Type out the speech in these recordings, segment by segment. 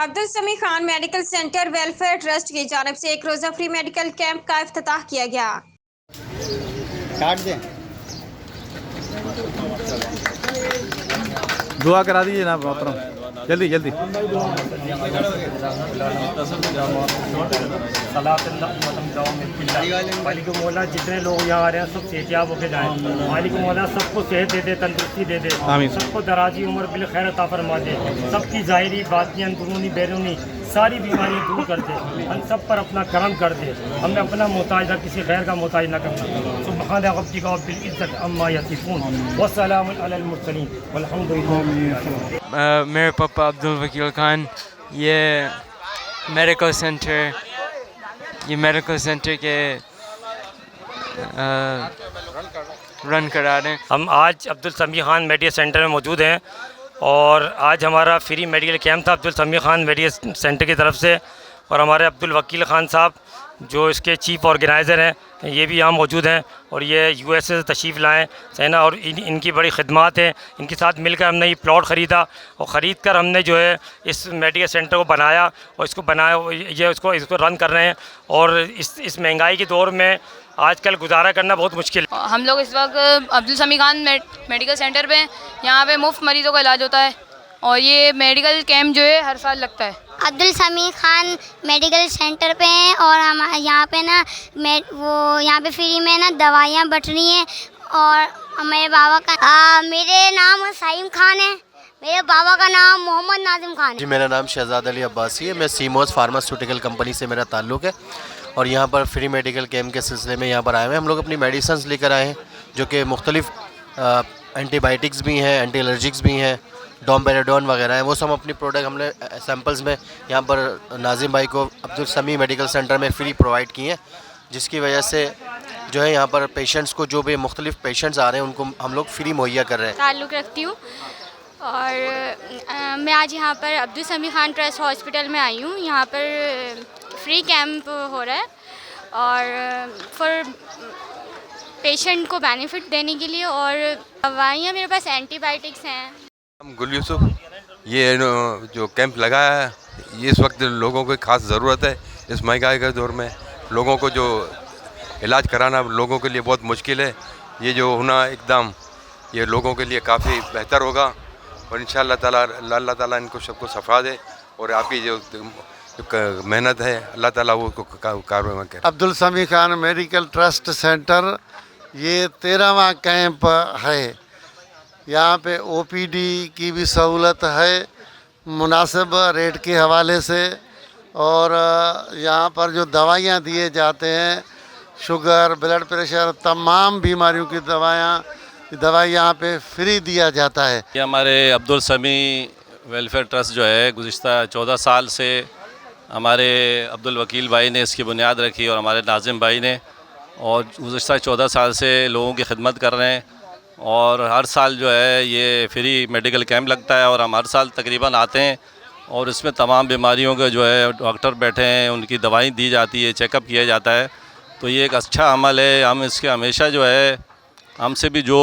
अब्दुल समी Khan medical centre welfare trust की जानिब से एक रोज़ा फ्री मेडिकल कैंप का इफ्तिताह किया गया। काट दें। दुआ करा दीजिए ना मोहतरम, जल्दी जल्दी। मालिक मौला जितने लोग यहाँ आ रहे हैं सब सेहतियाब होकर जाएँ। मालिक मौला सबको सेहत दे दे, तंदुरुस्ती दे दे, सबको दराजी उम्र बिल खैर अता फरमा दे, सबकी ज़ाहिरी बातिनी अंदरूनी बैरूनी सारी बीमारियाँ दूर कर दे, हम सब पर अपना करम कर दे, हमें अपना मोहताज ना किसी गैर का मोहताज ना करना। सुब्हान रब्बिका रब्बिल इज़्ज़ति अम्मा यसिफून व सलामुन अलल मुरसलीन वल्हम्दुलिल्लाह। मेरे पापा अब्दुल वकील खान ये मेडिकल सेंटर के रन करा रहे हैं। हम आज अब्दुल समी खान मेडिकल सेंटर में मौजूद हैं और आज हमारा फ्री मेडिकल कैंप था अब्दुल समी खान मेडिकल सेंटर की तरफ से, और हमारे अब्दुल वकील खान साहब जो इसके चीफ़ ऑर्गेनाइज़र हैं ये भी यहाँ मौजूद हैं और ये यूएसए से तशरीफ़ लाएँ है ना, और इनकी बड़ी खिदमत हैं। इनके साथ मिलकर हमने ये प्लॉट ख़रीदा और ख़रीद कर हमने जो है इस मेडिकल सेंटर को बनाया और इसको रन कर रहे हैं। और इस महंगाई के दौर में आजकल गुजारा करना बहुत मुश्किल है। हम लोग इस वक्त अब्दुल समी खान मेडिकल सेंटर पे, यहाँ पे मुफ्त मरीज़ों का इलाज होता है और ये मेडिकल कैंप जो है हर साल लगता है। अब्दुल समी खान मेडिकल सेंटर पे हैं और हम यहाँ पे ना यहाँ पे फ्री में ना दवाइयाँ बट रही हैं। और मेरे बाबा का मेरे नाम साइम खान है, मेरे बाबा का नाम मोहम्मद नाजिम खान है। जी, मेरा नाम शहजाद अली अब्बासी है। मैं सीमोस फार्मास्यूटिकल कंपनी से मेरा ताल्लुक़ है और यहाँ पर फ्री मेडिकल कैंप के सिलसिले में यहाँ पर आए हुए हैं। हम लोग अपनी मेडिसिन लेकर आए हैं जो कि मुख्तलिफ एंटीबायोटिक्स भी हैं, एंटी एलर्जिक्स भी हैं, डोमपेराडोन वगैरह है। वो सब अपनी प्रोडक्ट हमने सैम्पल्स में यहाँ पर नाजिम भाई को अब्दुल समी मेडिकल सेंटर में फ्री प्रोवाइड किए हैं, जिसकी वजह से जो है यहाँ पर पेशेंट्स को जो भी मुख्तलिफ पेशेंट्स आ रहे हैं उनको हम लोग फ्री मुहैया कर रहे हैं। ताल्लुक़ रखती हूँ और मैं आज यहाँ पर अब्दुल समी खान ट्रस्ट हॉस्पिटल में आई हूँ। यहाँ पर फ्री कैंप हो रहा है और फॉर पेशेंट को बेनिफिट देने के लिए, और दवाइयाँ मेरे पास एंटीबायोटिक्स हैं। गुल यूसुफ, ये जो कैंप लगाया है ये इस वक्त लोगों को खास ज़रूरत है। इस महंगाई के दौर में लोगों को जो इलाज कराना लोगों के लिए बहुत मुश्किल है। ये जो होना एकदम ये लोगों के लिए काफ़ी बेहतर होगा और इंशाअल्लाह ताला अल्लाह ताला इनको सबको सफा दे और आपकी जो मेहनत है अल्लाह ताला वो कारवाई करे। अब्दुल समी खान मेडिकल ट्रस्ट सेंटर ये 13वां कैंप है। यहाँ पे ओपीडी की भी सहूलत है मुनासिब रेट के हवाले से, और यहाँ पर जो दवाइयाँ दिए जाते हैं शुगर, ब्लड प्रेशर, तमाम बीमारियों की दवाई यहाँ पे फ्री दिया जाता है। ये हमारे अब्दुल समी वेलफेयर ट्रस्ट जो है गुज़िश्ता 14 साल से हमारे अब्दुल वकील भाई ने इसकी बुनियाद रखी और हमारे नाजिम भाई ने, और गुज़िश्ता 14 साल से लोगों की खिदमत कर रहे हैं। और हर साल जो है ये फ्री मेडिकल कैंप लगता है और हम हर साल तकरीबन आते हैं और इसमें तमाम बीमारियों के जो है डॉक्टर बैठे हैं, उनकी दवाई दी जाती है, चेकअप किया जाता है। तो ये एक अच्छा अमल है। हम इसके हमेशा जो है हमसे भी जो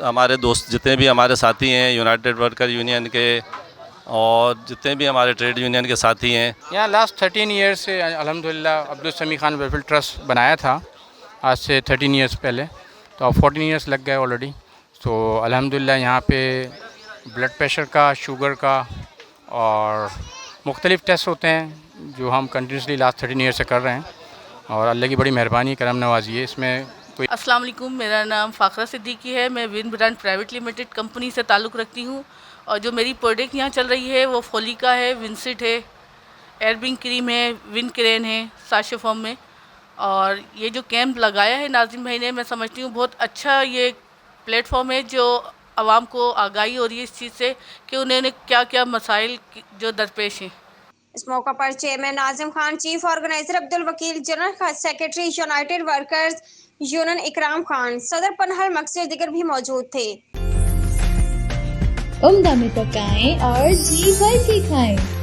हमारे दोस्त जितने भी हमारे साथी हैं यूनाइटेड वर्कर यूनियन के और जितने भी हमारे ट्रेड यूनियन के साथी हैं, यहाँ लास्ट 13 ईयर्स से अल्हम्दुलिल्लाह अब्दुल समी खान वेलफेयर ट्रस्ट बनाया था आज से 13 ईयर्स पहले, तो अब 14 ईयर्स लग गए ऑलरेडी। तो अल्हम्दुलिल्लाह यहाँ पे ब्लड प्रेशर का, शुगर का और मुख्तलिफ़ टेस्ट होते हैं जो हम कंटिन्यूसली लास्ट 13 ईयर से कर रहे हैं और अल्लाह की बड़ी मेहरबानी करम नवाजी है इसमें। अस्सलाम वालेकुम, मेरा नाम फ़ाखरा सिद्दीकी है। मैं win brand private limited company से ताल्लुक़ रखती हूँ और जो मेरी प्रोडक्ट यहाँ चल रही है वो फोलिका है, विंसिट है, एयरबिंग क्रीम है, विन क्रेन है साशे फॉर्म में। और ये जो कैंप लगाया है नाजिम भाई ने, मैं समझती हूँ बहुत अच्छा ये प्लेटफॉर्म है जो आवाम को आगाही हो रही है इस चीज़ से कि उन्होंने क्या क्या मसाइल जो दरपेश हैं। इस मौका पर chairman Nazim Khan, chief organizer Abdul Vakil, general secretary united workers union Ikram Khan, सदर पनहल मकसद दिगर भी मौजूद थे। उम्दा में पकाएं और जी भर के खाएं।